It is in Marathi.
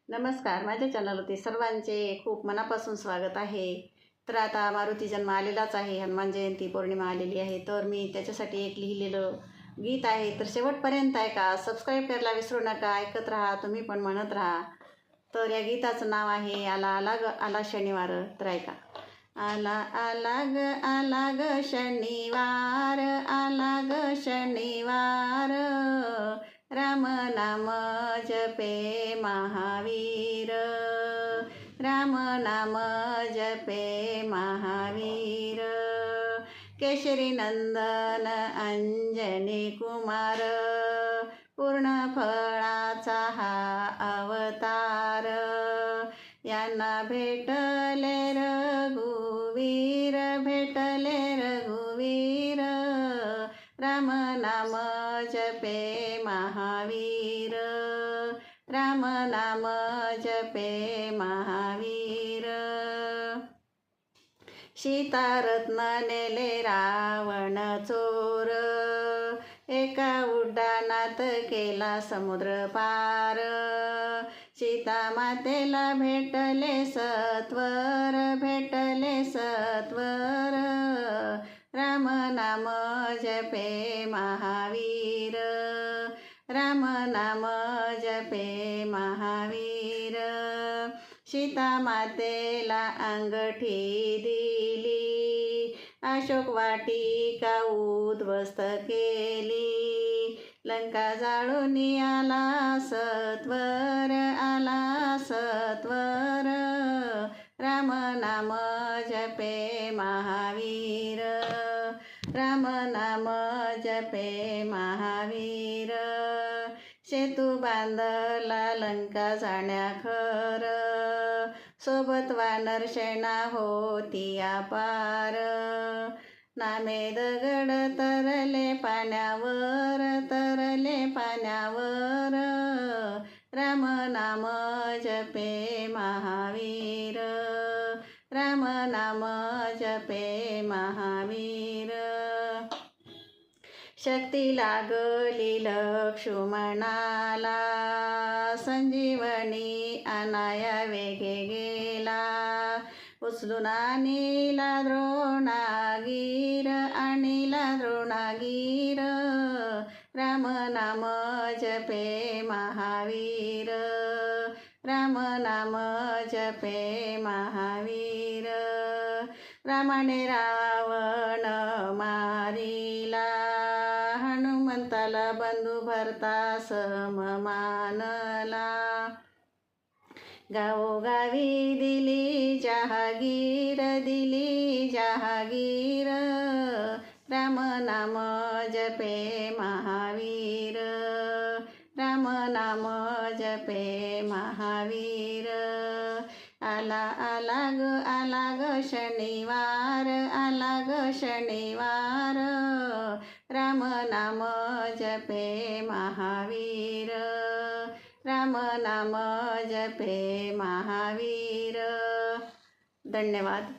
नमस्कार, माझ्या चॅनलवरती सर्वांचे खूप मनापासून स्वागत आहे. तर आता मारुती जन्म आलेलाच आहे, हनुमान जयंती पौर्णिमा आलेली आहे. तर मी त्याच्यासाठी एक लिहिलेलं गीत आहे, तर शेवटपर्यंत ऐका. सबस्क्राईब करायला विसरू नका. ऐकत राहा, तुम्ही पण म्हणत राहा. तर या गीताचं नाव आहे आला आला ग आला शनिवार. तर ऐका. आला आला ग आला ग शनिवार, आला ग शनिवार, राम नाम जपे महावीर, राम नाम जपे महावीर, केशरी नंदन अंजनी कुमार, पूर्ण फळाचा हा अवतार, यांना भेटले रघुवीर, भेटले रघुवीर, राम नाम जपे महावीर, राम नाम जपे महावीर. सीतारत्न नेले रावण चोर, एका उड्डाणात केला समुद्र पार, सीता मातेला भेटले सत्वर, भेटले सत्वर, राम नाम जपे महावीर, राम नाम जपे महावीर. सीता मातेला अंगठी दिली, अशोक वाटिका उद्ध्वस्त केली, लंका जाळून आला सत्वर, आला सत्वर, राम नाम जपे महावीर, राम नाम जपे महावीर. सेतू बांधला लंका जाण्याखर, सोबत वानर सेना होती अपार, नामे दगड तरले पाण्यावर, तरले पाण्यावर, राम नाम जपे महावीर, राम नाम जपे महावीर. शक्ती लागली लक्ष्मणाला, संजीवनी आणाया वेगे गेला, उचलून आणीला द्रोणागीर, आणीला द्रोणागीर, राम नाम जपे महावीर, राम नाम जपे महावीर. रामाने रावण मारिला, हनुमंताला बंधू भरता सम मानला, गावोगावी दिली जहागीर, दिली जहागीर, राम नाम जपे महावीर, राम नाम जपे महावीर. आला आला ग शनिवार, आला ग शनिवार, राम नाम जपे महावीर, राम नाम जपे महावीर. धन्यवाद.